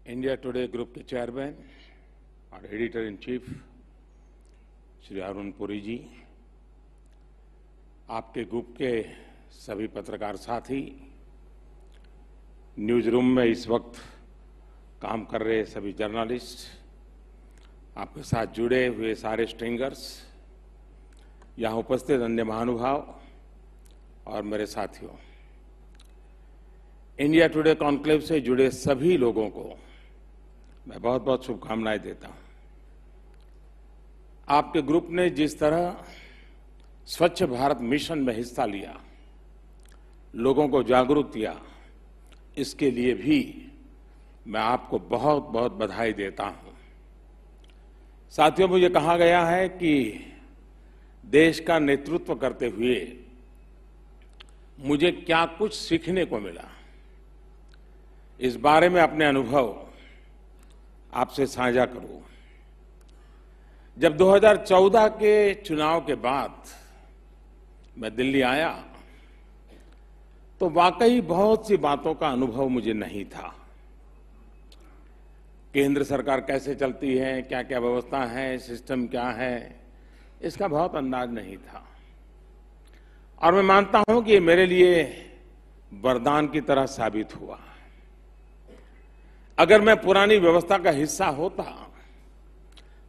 India Today group के chairman और editor in chief Shri Arun Puri ji, आपके ग्रुप के सभी पत्रकार साथी, न्यूज रूम में इस वक्त काम कर रहे सभी जर्नलिस्ट, आपके साथ जुड़े हुए सारे स्ट्रिंगर्स, यहाँ उपस्थित अन्य महानुभाव और मेरे साथियों, इंडिया टुडे कॉन्क्लेव से जुड़े सभी लोगों को मैं बहुत बहुत शुभकामनाएं देता हूं। आपके ग्रुप ने जिस तरह स्वच्छ भारत मिशन में हिस्सा लिया, लोगों को जागरूक किया, इसके लिए भी मैं आपको बहुत बहुत बधाई देता हूं। साथियों, मुझे कहा गया है कि देश का नेतृत्व करते हुए मुझे क्या कुछ सीखने को मिला, इस बारे में अपने अनुभव आपसे साझा करूं। जब 2014 के चुनाव के बाद मैं दिल्ली आया तो वाकई बहुत सी बातों का अनुभव मुझे नहीं था। केंद्र सरकार कैसे चलती है, क्या क्या व्यवस्था है, सिस्टम क्या है, इसका बहुत अंदाज नहीं था। और मैं मानता हूं कि ये मेरे लिए वरदान की तरह साबित हुआ। अगर मैं पुरानी व्यवस्था का हिस्सा होता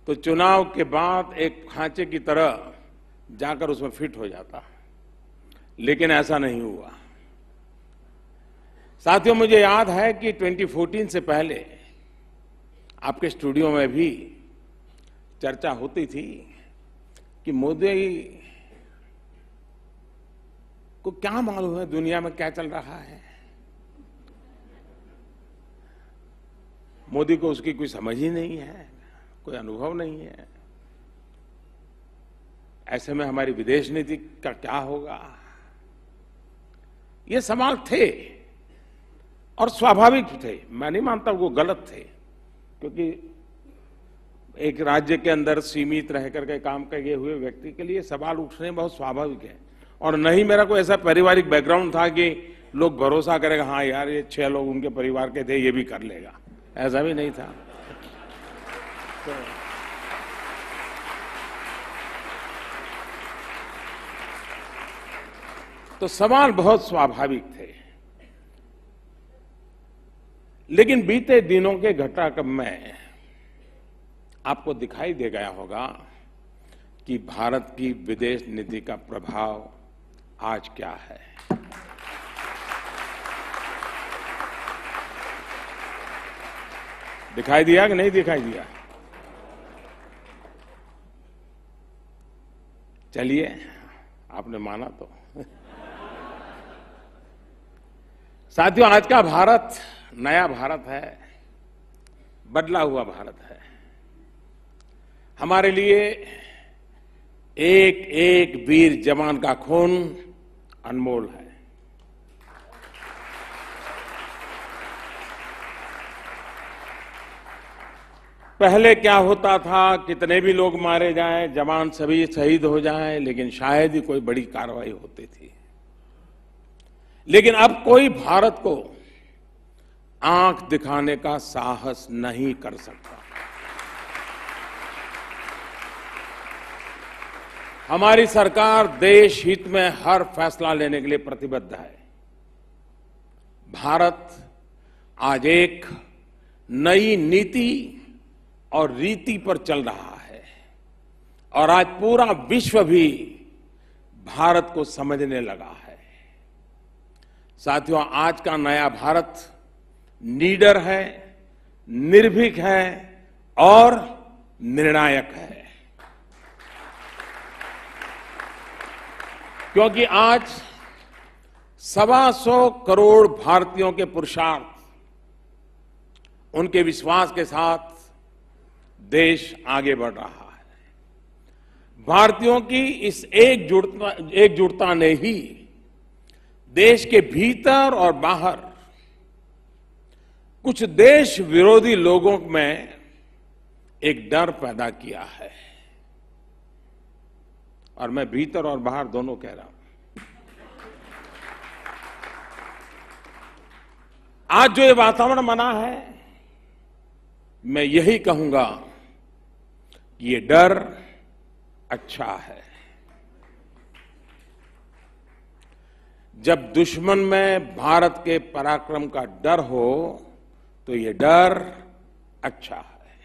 तो चुनाव के बाद एक खांचे की तरह जाकर उसमें फिट हो जाता, लेकिन ऐसा नहीं हुआ। साथियों, मुझे याद है कि 2014 से पहले आपके स्टूडियो में भी चर्चा होती थी कि मोदी को क्या मालूम है दुनिया में क्या चल रहा है, मोदी को उसकी कोई समझ ही नहीं है, कोई अनुभव नहीं है, ऐसे में हमारी विदेश नीति का क्या होगा। ये सवाल थे और स्वाभाविक थे। मैं नहीं मानता वो गलत थे, क्योंकि एक राज्य के अंदर सीमित रह करके काम किए हुए व्यक्ति के लिए सवाल उठने बहुत स्वाभाविक है। और नहीं मेरा कोई ऐसा पारिवारिक बैकग्राउंड था कि लोग भरोसा करेगा, हाँ यार ये 6 लोग उनके परिवार के थे, ये भी कर लेगा, ऐसा भी नहीं था। तो सवाल बहुत स्वाभाविक थे। लेकिन बीते दिनों के घटनाक्रम में आपको दिखाई दे गया होगा कि भारत की विदेश नीति का प्रभाव आज क्या है। दिखाई दिया कि नहीं दिखाई दिया? चलिए, आपने माना तो। साथियों, आज का भारत नया भारत है, बदला हुआ भारत है। हमारे लिए एक एक वीर जवान का खून अनमोल है। पहले क्या होता था, कितने भी लोग मारे जाएं, जवान सभी शहीद हो जाएं, लेकिन शायद ही कोई बड़ी कार्रवाई होती थी। लेकिन अब कोई भारत को आंख दिखाने का साहस नहीं कर सकता। हमारी सरकार देश हित में हर फैसला लेने के लिए प्रतिबद्ध है। भारत आज एक नई नीति और रीति पर चल रहा है और आज पूरा विश्व भी भारत को समझने लगा है। साथियों, आज का नया भारत लीडर है, निर्भीक है और निर्णायक है। क्योंकि आज 125 करोड़ भारतीयों के पुरुषार्थ, उनके विश्वास के साथ देश आगे बढ़ रहा है। भारतीयों की इस एकजुटता ने ही देश के भीतर और बाहर कुछ देश विरोधी लोगों में एक डर पैदा किया है। और मैं भीतर और बाहर दोनों कह रहा हूं। आज जो ये वातावरण बना है, मैं यही कहूंगा कि ये डर अच्छा है। जब दुश्मन में भारत के पराक्रम का डर हो तो ये डर अच्छा है।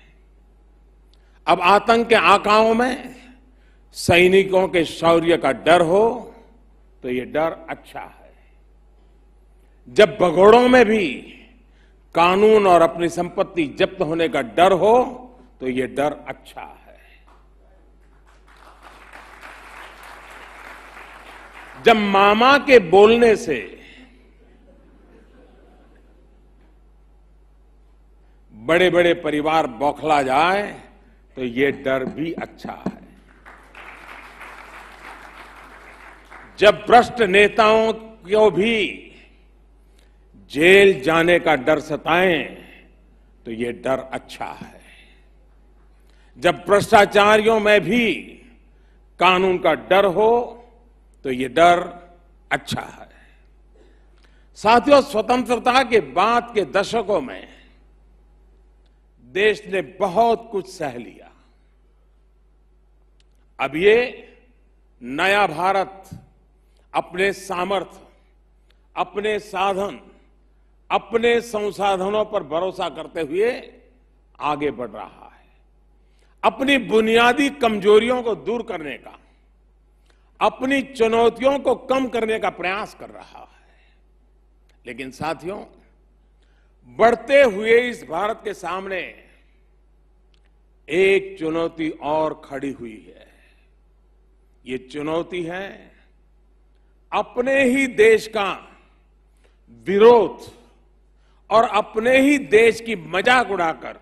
अब आतंक के आकाओं में सैनिकों के शौर्य का डर हो तो ये डर अच्छा है। जब भगोड़ों में भी कानून और अपनी संपत्ति जब्त होने का डर हो तो ये डर अच्छा है। जब मामा के बोलने से बड़े बड़े परिवार बौखला जाए तो ये डर भी अच्छा है। जब भ्रष्ट नेताओं को भी जेल जाने का डर सताए तो ये डर अच्छा है। जब भ्रष्टाचारियों में भी कानून का डर हो तो ये डर अच्छा है। साथियों, स्वतंत्रता के बाद के दशकों में देश ने बहुत कुछ सह लिया। अब ये नया भारत अपने सामर्थ्य, अपने साधन, अपने संसाधनों पर भरोसा करते हुए आगे बढ़ रहा है। अपनी बुनियादी कमजोरियों को दूर करने का, अपनी चुनौतियों को कम करने का प्रयास कर रहा है। लेकिन साथियों, बढ़ते हुए इस भारत के सामने एक चुनौती और खड़ी हुई है। ये चुनौती है अपने ही देश का विरोध और अपने ही देश की मजाक उड़ाकर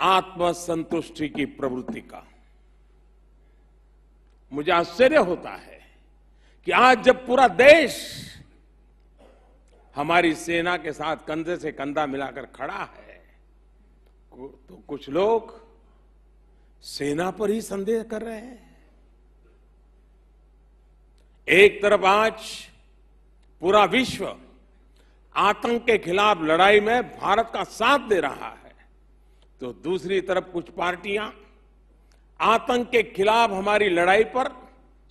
आत्मसंतुष्टि की प्रवृत्ति का। मुझे आश्चर्य होता है कि आज जब पूरा देश हमारी सेना के साथ कंधे से कंधा मिलाकर खड़ा है तो कुछ लोग सेना पर ही संदेह कर रहे हैं। एक तरफ आज पूरा विश्व आतंक के खिलाफ लड़ाई में भारत का साथ दे रहा है तो दूसरी तरफ कुछ पार्टियां आतंक के खिलाफ हमारी लड़ाई पर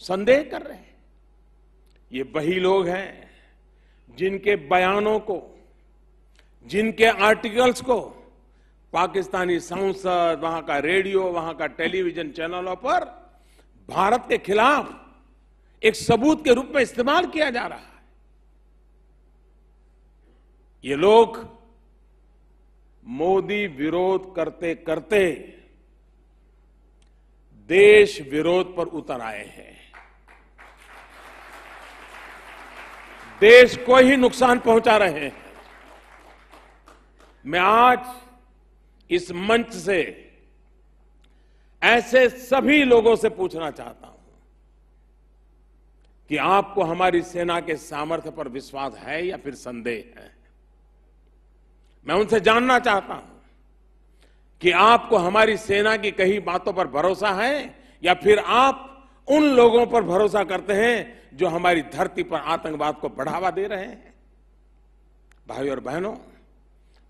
संदेह कर रहे हैं। ये वही लोग हैं जिनके बयानों को, जिनके आर्टिकल्स को पाकिस्तानी संसद, वहां का रेडियो, वहां का टेलीविजन चैनलों पर भारत के खिलाफ एक सबूत के रूप में इस्तेमाल किया जा रहा है। ये लोग मोदी विरोध करते करते देश विरोध पर उतर आए हैं। देश को ही नुकसान पहुंचा रहे हैं। मैं आज इस मंच से ऐसे सभी लोगों से पूछना चाहता हूं कि आपको हमारी सेना के सामर्थ्य पर विश्वास है या फिर संदेह है। मैं उनसे जानना चाहता हूं कि आपको हमारी सेना की कही बातों पर भरोसा है या फिर आप उन लोगों पर भरोसा करते हैं जो हमारी धरती पर आतंकवाद को बढ़ावा दे रहे हैं। भाइयों और बहनों,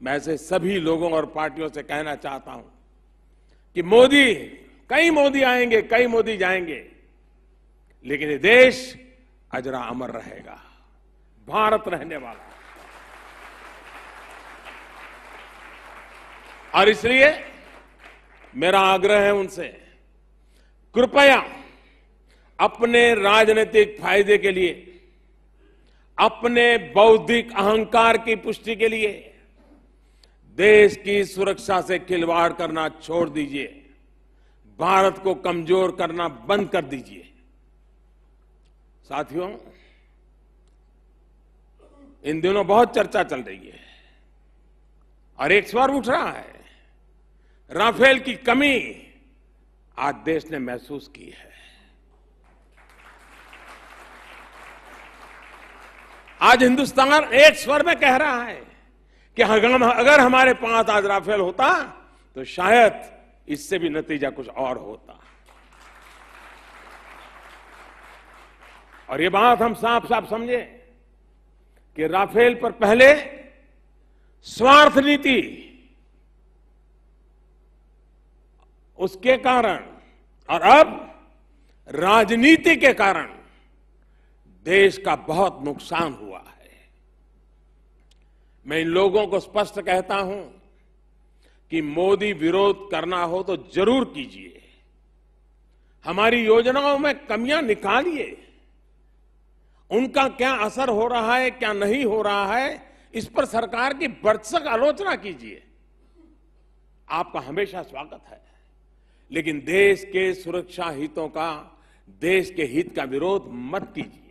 मैं ऐसे सभी लोगों और पार्टियों से कहना चाहता हूं कि मोदी, कई मोदी आएंगे, कई मोदी जाएंगे, लेकिन ये देश अजरा अमर रहेगा। भारत रहने वाला है। और इसलिए मेरा आग्रह है उनसे, कृपया अपने राजनीतिक फायदे के लिए, अपने बौद्धिक अहंकार की पुष्टि के लिए देश की सुरक्षा से खिलवाड़ करना छोड़ दीजिए। भारत को कमजोर करना बंद कर दीजिए। साथियों, इन दिनों बहुत चर्चा चल रही है और एक स्वर उठ रहा है। राफेल की कमी आज देश ने महसूस की है। आज हिंदुस्तान एक स्वर में कह रहा है कि अगर हमारे पास आज राफेल होता तो शायद इससे भी नतीजा कुछ और होता। और ये बात हम साफ साफ समझे कि राफेल पर पहले स्वार्थ नीति उसके कारण और अब राजनीति के कारण देश का बहुत नुकसान हुआ है। मैं इन लोगों को स्पष्ट कहता हूं कि मोदी विरोध करना हो तो जरूर कीजिए, हमारी योजनाओं में कमियां निकालिए, उनका क्या असर हो रहा है क्या नहीं हो रहा है इस पर सरकार की भरसक आलोचना कीजिए, आपका हमेशा स्वागत है। लेकिन देश के सुरक्षा हितों का, देश के हित का विरोध मत कीजिए।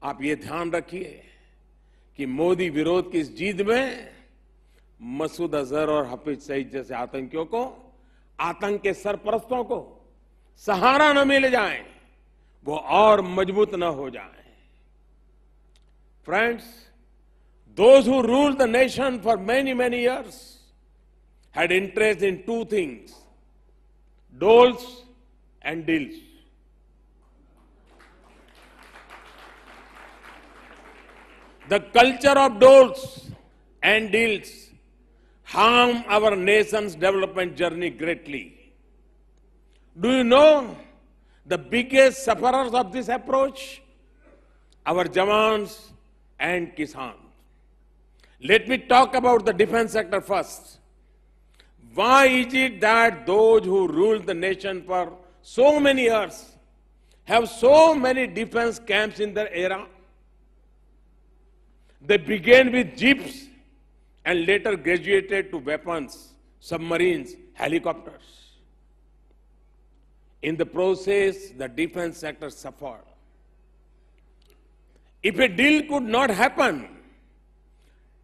आप ये ध्यान रखिए कि मोदी विरोध की इस जीत में मसूद अजहर और हफीज सईद जैसे आतंकियों को, आतंक के सरपरस्तों को सहारा न मिल जाए, वो और मजबूत न हो जाए। Friends, those who ruled the nation for many years had interest in two things: doles and deals. The culture of doles and deals harm our nation's development journey greatly. Do you know the biggest sufferers of this approach? Our Jawans and Kisans. Let me talk about the defense sector first. Why is it that those who ruled the nation for so many years have so many defense camps in their era? They began with jeeps and later graduated to weapons, submarines, helicopters. In the process, the defense sector suffered. If a deal could not happen,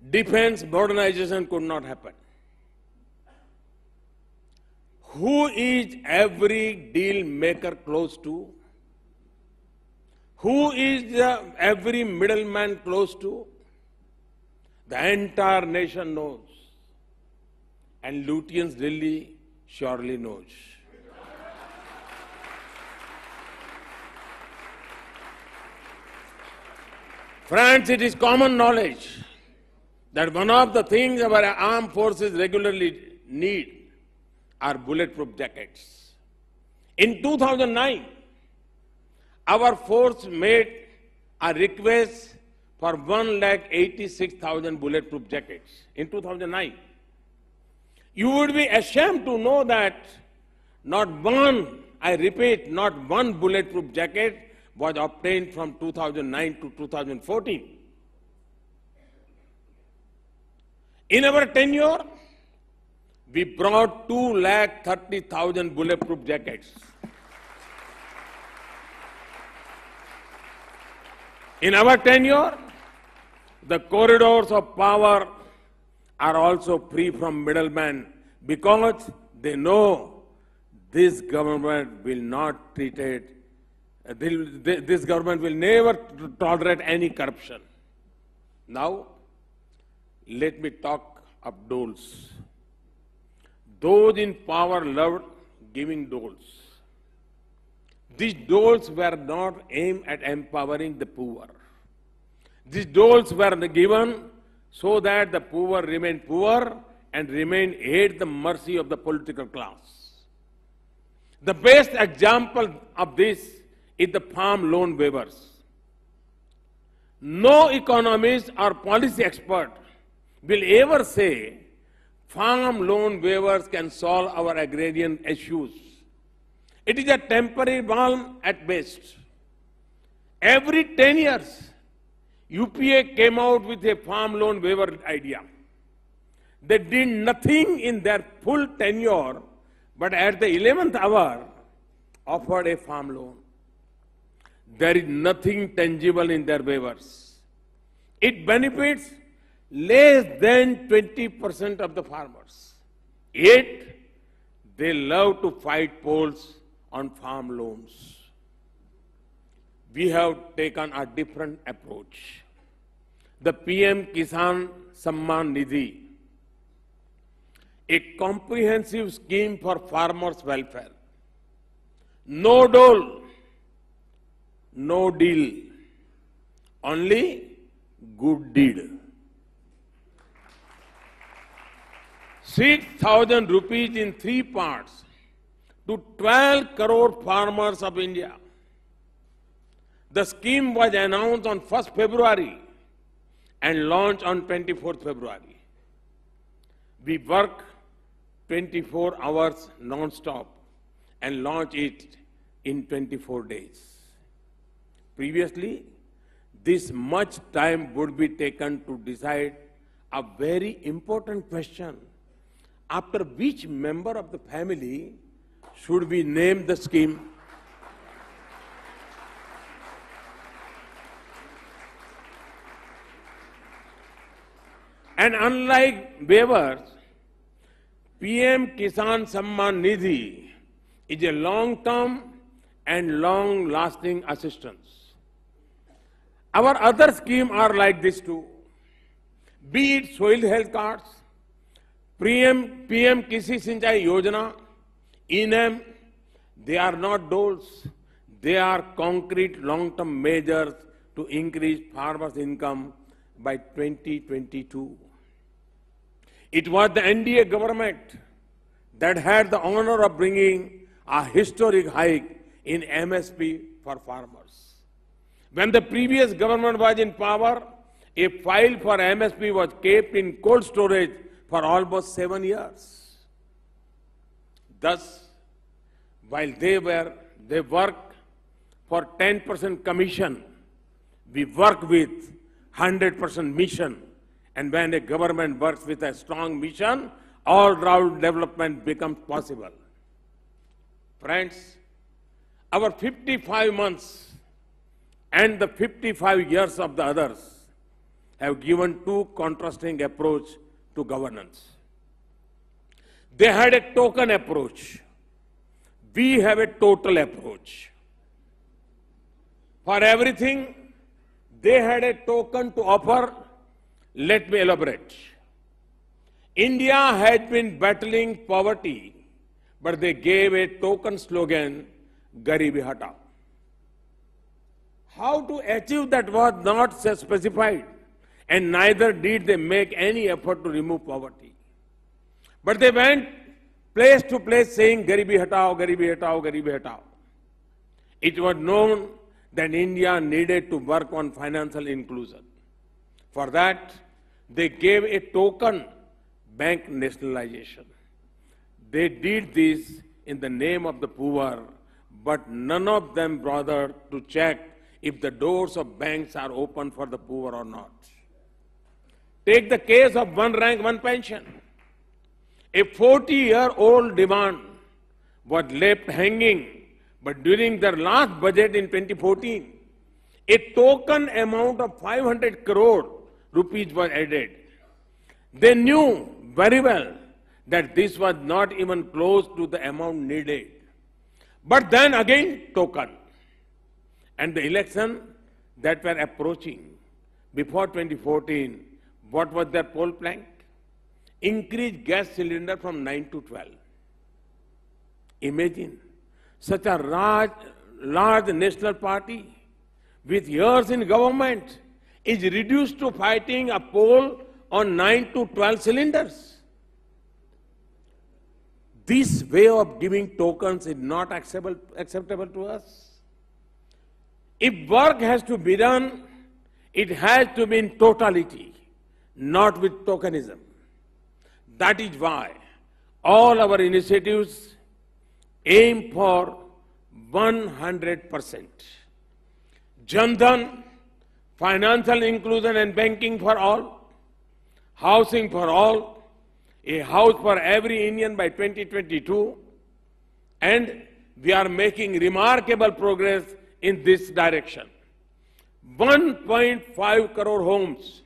defense modernization could not happen. Who is every deal maker close to? Who is every middleman close to? The entire nation knows. And Lutyens Delhi surely knows. Friends, it is common knowledge that one of the things our armed forces regularly need are bulletproof jackets. In 2009, our force made a request for 186,000 bulletproof jackets in 2009. You would be ashamed to know that not one, I repeat, not one bulletproof jacket was obtained from 2009 to 2014. In our tenure, we brought 230,000 bulletproof jackets. In our tenure, the corridors of power are also free from middlemen because they know this government will not treat it. This government will never tolerate any corruption. Now, let me talk of doles. Those in power loved giving doles. These doles were not aimed at empowering the poor. These doles were given so that the poor remain poor and remain at the mercy of the political class. The best example of this is the farm loan waivers. No economist or policy expert will ever say farm loan waivers can solve our agrarian issues. It is a temporary balm at best. Every 10 years, UPA came out with a farm loan waiver idea. They did nothing in their full tenure, but at the 11th hour, offered a farm loan. There is nothing tangible in their waivers. It benefits less than 20% of the farmers. Yet, they love to fight polls on farm loans. We have taken a different approach. The PM Kisan Samman Nidhi, a comprehensive scheme for farmers' welfare. No dole, no deal, only good deed. 6,000 rupees in 3 parts to 12 crore farmers of India. The scheme was announced on 1st February and launched on 24th February. We work 24 hours non-stop and launch it in 24 days. Previously, this much time would be taken to decide a very important question: after which member of the family should we name the scheme? And unlike waivers, PM Kisan Samman Nidhi is a long-term and long-lasting assistance. Our other schemes are like this too. Be it soil health cards, PM Kisi Sinchai Yojana, ENAM, they are not doles. They are concrete long-term measures to increase farmers' income by 2022. It was the NDA government that had the honor of bringing a historic hike in MSP for farmers. When the previous government was in power, a file for MSP was kept in cold storage for almost 7 years. Thus, while they work for 10% commission, we work with 100% mission. And when a government works with a strong mission, all-round development becomes possible. Friends, our 55 months and the 55 years of the others have given two contrasting approaches to governance. They had a token approach. We have a total approach. For everything, they had a token to offer. Let me elaborate. India had been battling poverty, but they gave a token slogan, Garibi Hatao. How to achieve that was not specified, and neither did they make any effort to remove poverty. But they went place to place saying, Garibi Hatao, Garibi Hatao, Garibi Hatao. It was known that India needed to work on financial inclusion. For that, they gave a token bank nationalization. They did this in the name of the poor, but none of them bothered to check if the doors of banks are open for the poor or not. Take the case of one rank, one pension. A 40-year-old demand was left hanging, but during their last budget in 2014, a token amount of 500 crore rupees was added. They knew very well that this was not even close to the amount needed. But then again, token. And the election that were approaching before 2014, what was their poll plank? Increase gas cylinder from 9 to 12. Imagine such a large national party with years in government is reduced to fighting a poll on 9 to 12 cylinders. This way of giving tokens is not acceptable to us. If work has to be done, it has to be in totality, not with tokenism. That is why all our initiatives aim for 100%. Jan Dhan, financial inclusion and banking for all, housing for all, a house for every Indian by 2022, and we are making remarkable progress in this direction. 1.5 crore homes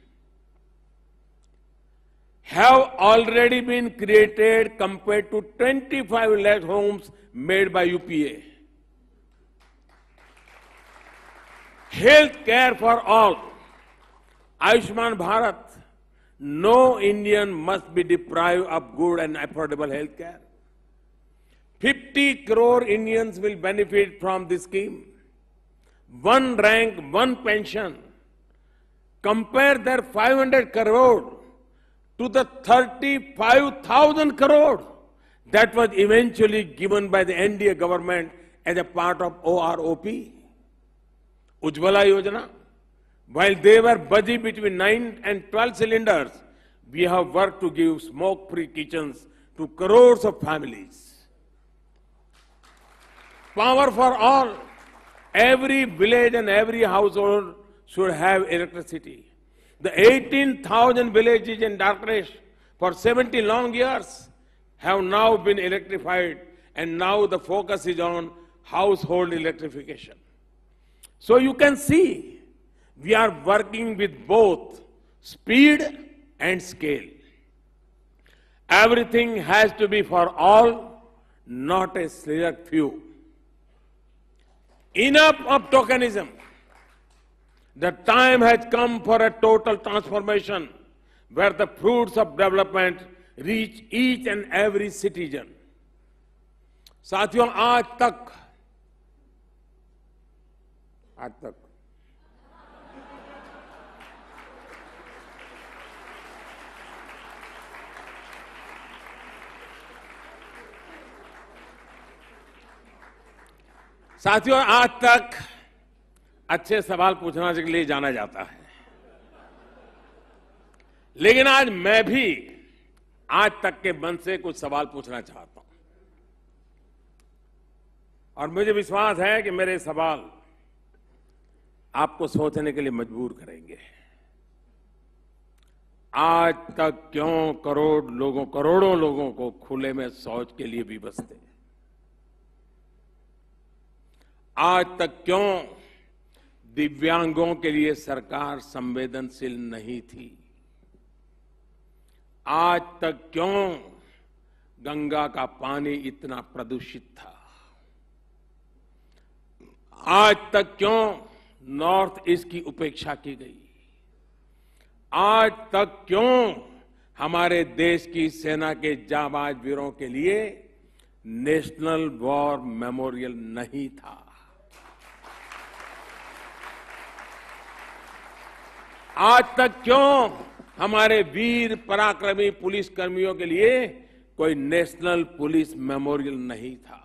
have already been created compared to 25 lakh homes made by UPA. Health care for all. Ayushman Bharat. No Indian must be deprived of good and affordable health care. 50 crore Indians will benefit from this scheme. One rank, one pension. Compare their 500 crore to the 35,000 crore that was eventually given by the NDA government as a part of OROP. Ujjwala Yojana, while they were busy between 9 and 12 cylinders, we have worked to give smoke-free kitchens to crores of families. Power for all. Every village and every household should have electricity. The 18,000 villages in darkness for 70 long years have now been electrified, and now the focus is on household electrification. So you can see, we are working with both speed and scale. Everything has to be for all, not a select few. Enough of tokenism. The time has come for a total transformation where the fruits of development reach each and every citizen. साथियों, आज तक अच्छे सवाल पूछने के लिए जाना जाता है, लेकिन आज मैं भी आज तक के मन से कुछ सवाल पूछना चाहता हूं, और मुझे विश्वास है कि मेरे सवाल आपको सोचने के लिए मजबूर करेंगे। आज तक क्यों करोड़ों लोगों को खुले में शौच के लिए विवश थे? आज तक क्यों दिव्यांगों के लिए सरकार संवेदनशील नहीं थी? आज तक क्यों गंगा का पानी इतना प्रदूषित था? आज तक क्यों नॉर्थ ईस्ट की उपेक्षा की गई? आज तक क्यों हमारे देश की सेना के जाबाज वीरों के लिए नेशनल वॉर मेमोरियल नहीं था? आज तक क्यों हमारे वीर पराक्रमी पुलिस कर्मियों के लिए कोई नेशनल पुलिस मेमोरियल नहीं था?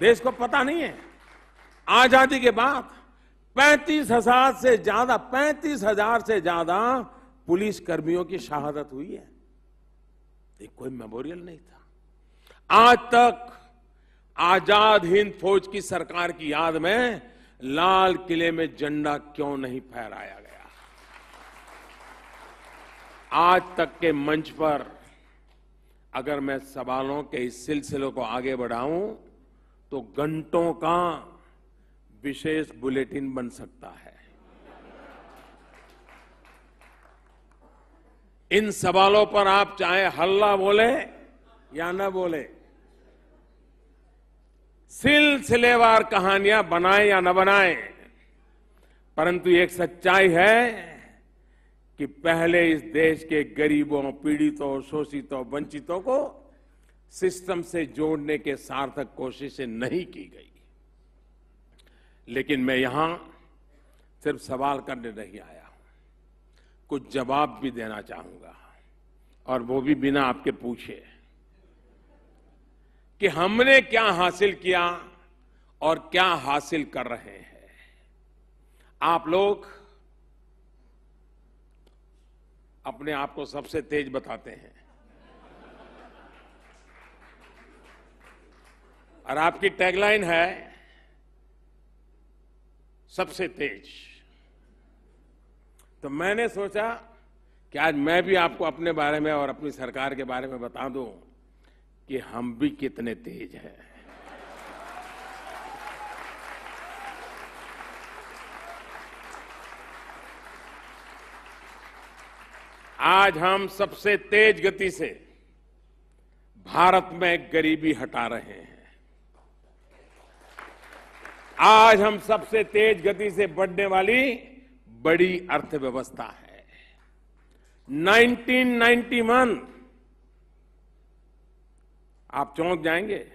देश को पता नहीं है, आजादी के बाद 35,000 से ज्यादा पुलिस कर्मियों की शहादत हुई है। ये कोई मेमोरियल नहीं था। आज तक आजाद हिंद फौज की सरकार की याद में लाल किले में झंडा क्यों नहीं फहराया गया? आज तक के मंच पर अगर मैं सवालों के इस सिलसिले को आगे बढ़ाऊं तो घंटों का विशेष बुलेटिन बन सकता है। इन सवालों पर आप चाहे हल्ला बोले या न बोले, सिलसिलेवार कहानियां बनाएं या न बनाएं, परंतु एक सच्चाई है कि पहले इस देश के गरीबों, पीड़ितों, शोषितों, वंचितों को सिस्टम से जोड़ने के सार्थक कोशिशें नहीं की गई। लेकिन मैं यहां सिर्फ सवाल करने नहीं आया हूं, कुछ जवाब भी देना चाहूंगा, और वो भी बिना आपके पूछे कि हमने क्या हासिल किया और क्या हासिल कर रहे हैं। आप लोग अपने आप को सबसे तेज बताते हैं, और आपकी टैगलाइन है सबसे तेज। तो मैंने सोचा कि आज मैं भी आपको अपने बारे में और अपनी सरकार के बारे में बता दूं कि हम भी कितने तेज हैं। आज हम सबसे तेज गति से भारत में गरीबी हटा रहे हैं। आज हम सबसे तेज गति से बढ़ने वाली बड़ी अर्थव्यवस्था है। 1991, आप चौंक जाएंगे,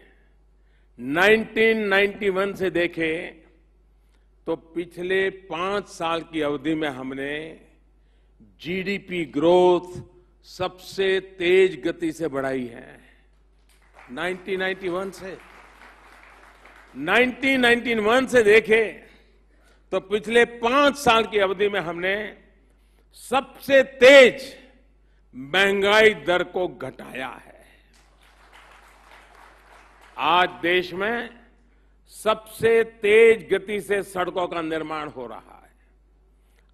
1991 से देखें तो पिछले 5 साल की अवधि में हमने जीडीपी ग्रोथ सबसे तेज गति से बढ़ाई है 1991 से। 1991 से देखें तो पिछले 5 साल की अवधि में हमने सबसे तेज महंगाई दर को घटाया है। आज देश में सबसे तेज गति से सड़कों का निर्माण हो रहा है।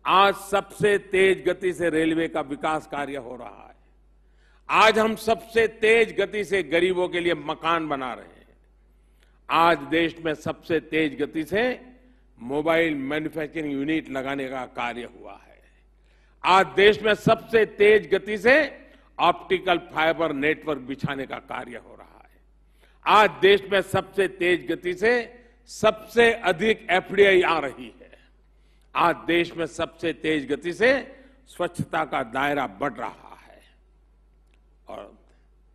आज सबसे तेज गति से रेलवे का विकास कार्य हो रहा है। आज हम सबसे तेज गति से गरीबों के लिए मकान बना रहे हैं। आज देश में सबसे तेज गति से मोबाइल मैन्युफैक्चरिंग यूनिट लगाने का कार्य हुआ है। आज देश में सबसे तेज गति से ऑप्टिकल फाइबर नेटवर्क बिछाने का कार्य हो रहा है। आज देश में सबसे तेज गति से सबसे अधिक एफडीआई आ रही है। आज देश में सबसे तेज गति से स्वच्छता का दायरा बढ़ रहा है। और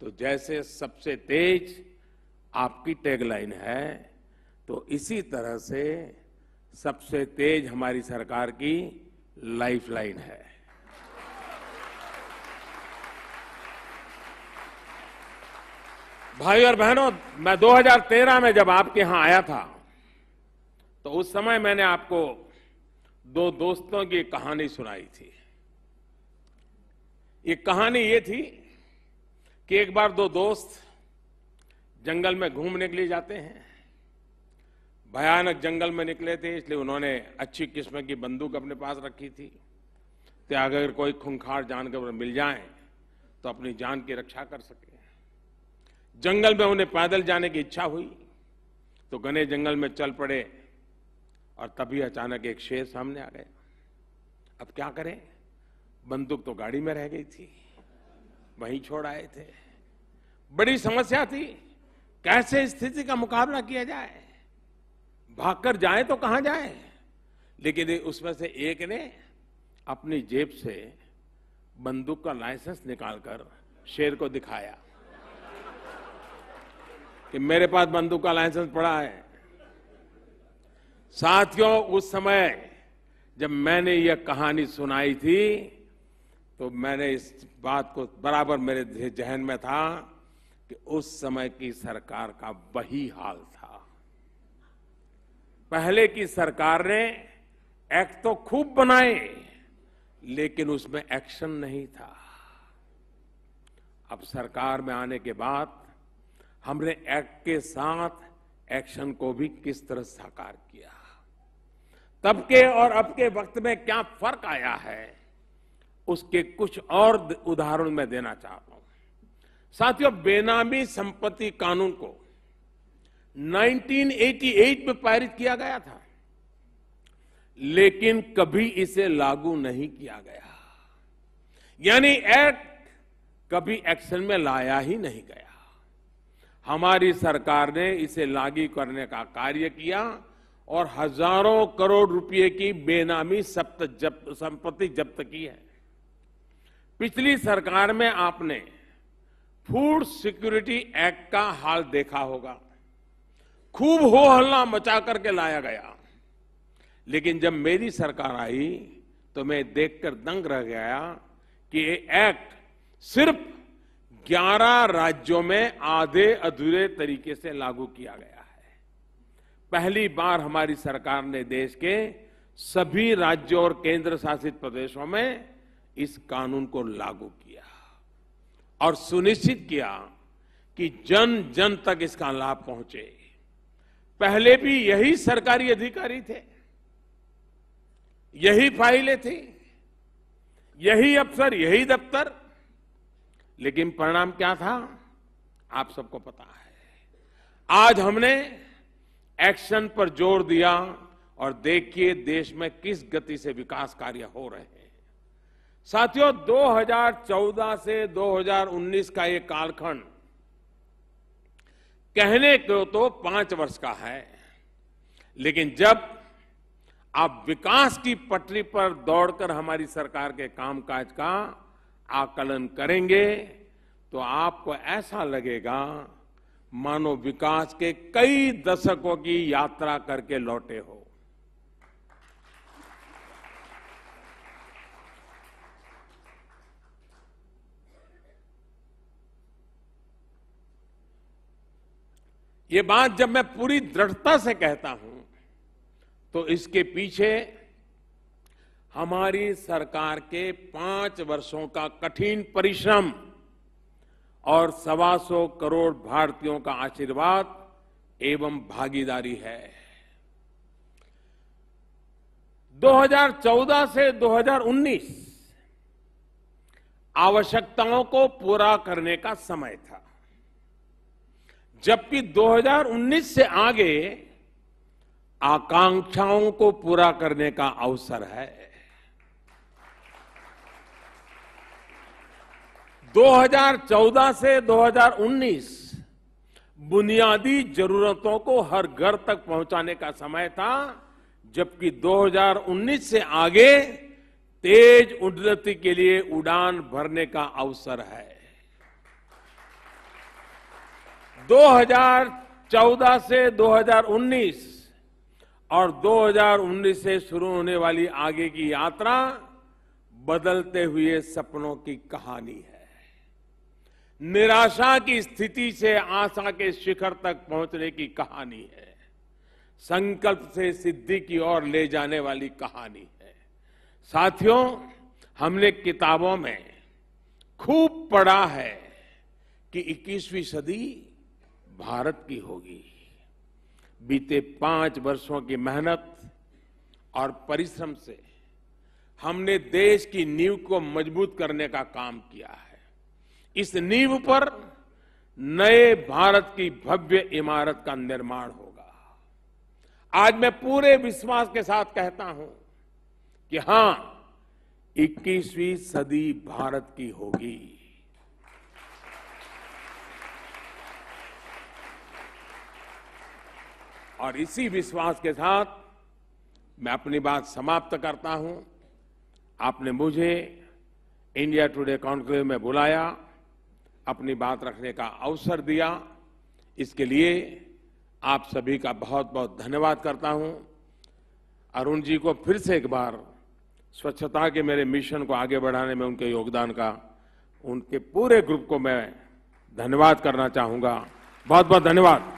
तो जैसे सबसे तेज आपकी टैगलाइन है, तो इसी तरह से सबसे तेज हमारी सरकार की लाइफलाइन है। भाई और बहनों, मैं 2013 में जब आपके यहां आया था तो उस समय मैंने आपको 2 दोस्तों की कहानी सुनाई थी। ये कहानी ये थी कि एक बार 2 दोस्त जंगल में घूमने के लिए जाते हैं। भयानक जंगल में निकले थे, इसलिए उन्होंने अच्छी किस्म की बंदूक अपने पास रखी थी कि अगर कोई खूंखार जानवर मिल जाए तो अपनी जान की रक्षा कर सके। जंगल में उन्हें पैदल जाने की इच्छा हुई तो घने जंगल में चल पड़े और तभी अचानक एक शेर सामने आ गया। अब क्या करें, बंदूक तो गाड़ी में रह गई थी, वहीं छोड़ आए थे। बड़ी समस्या थी, कैसे स्थिति का मुकाबला किया जाए। भागकर जाए तो कहां जाए। लेकिन उसमें से एक ने अपनी जेब से बंदूक का लाइसेंस निकालकर शेर को दिखाया कि मेरे पास बंदूक का लाइसेंस पड़ा है। साथियों, उस समय जब मैंने यह कहानी सुनाई थी तो मैंने इस बात को बराबर मेरे जहन में था कि उस समय की सरकार का वही हाल था। पहले की सरकार ने एक्ट तो खूब बनाए लेकिन उसमें एक्शन नहीं था। अब सरकार में आने के बाद हमने एक्ट के साथ एक्शन को भी किस तरह साकार किया। तब के और अब के वक्त में क्या फर्क आया है, उसके कुछ और उदाहरण मैं देना चाहता हूं। साथियों, बेनामी संपत्ति कानून को 1988 में पारित किया गया था, लेकिन कभी इसे लागू नहीं किया गया। यानी एक्ट कभी एक्शन में लाया ही नहीं गया। हमारी सरकार ने इसे लागू करने का कार्य किया और हजारों करोड़ रुपए की बेनामी संपत्ति जब्त की है। पिछली सरकार में आपने फूड सिक्योरिटी एक्ट का हाल देखा होगा। खूब हो हल्ला मचा करके लाया गया, लेकिन जब मेरी सरकार आई तो मैं देखकर दंग रह गया कि ये एक्ट सिर्फ 11 राज्यों में आधे अधूरे तरीके से लागू किया गया है। पहली बार हमारी सरकार ने देश के सभी राज्यों और केंद्र शासित प्रदेशों में इस कानून को लागू किया और सुनिश्चित किया कि जन जन तक इसका लाभ पहुंचे। पहले भी यही सरकारी अधिकारी थे, यही फाइलें थी, यही अफसर, यही दफ्तर, लेकिन परिणाम क्या था आप सबको पता है। आज हमने एक्शन पर जोर दिया और देखिए देश में किस गति से विकास कार्य हो रहे हैं। साथियों, 2014 से 2019 का ये कालखंड कहने को तो 5 वर्ष का है, लेकिन जब आप विकास की पटरी पर दौड़कर हमारी सरकार के कामकाज का आकलन करेंगे तो आपको ऐसा लगेगा मानो विकास के कई दशकों की यात्रा करके लौटे हो। ये बात जब मैं पूरी दृढ़ता से कहता हूं तो इसके पीछे हमारी सरकार के 5 वर्षों का कठिन परिश्रम और 125 करोड़ भारतीयों का आशीर्वाद एवं भागीदारी है। 2014 से 2019 आवश्यकताओं को पूरा करने का समय था, जबकि 2019 से आगे आकांक्षाओं को पूरा करने का अवसर है। 2014 से 2019 बुनियादी जरूरतों को हर घर तक पहुंचाने का समय था, जबकि 2019 से आगे तेज उन्नति के लिए उड़ान भरने का अवसर है। 2014 से 2019 और 2019 से शुरू होने वाली आगे की यात्रा बदलते हुए सपनों की कहानी है। निराशा की स्थिति से आशा के शिखर तक पहुंचने की कहानी है। संकल्प से सिद्धि की ओर ले जाने वाली कहानी है। साथियों, हमने किताबों में खूब पढ़ा है कि 21वीं सदी भारत की होगी। बीते 5 वर्षों की मेहनत और परिश्रम से हमने देश की नींव को मजबूत करने का काम किया है। इस नींव पर नए भारत की भव्य इमारत का निर्माण होगा। आज मैं पूरे विश्वास के साथ कहता हूं कि हां, 21वीं सदी भारत की होगी। और इसी विश्वास के साथ मैं अपनी बात समाप्त करता हूं। आपने मुझे इंडिया टुडे कॉन्क्लेव में बुलाया, अपनी बात रखने का अवसर दिया, इसके लिए आप सभी का बहुत बहुत धन्यवाद करता हूं। अरुण जी को फिर से एक बार स्वच्छता के मेरे मिशन को आगे बढ़ाने में उनके योगदान का, उनके पूरे ग्रुप को मैं धन्यवाद करना चाहूंगा। बहुत बहुत धन्यवाद।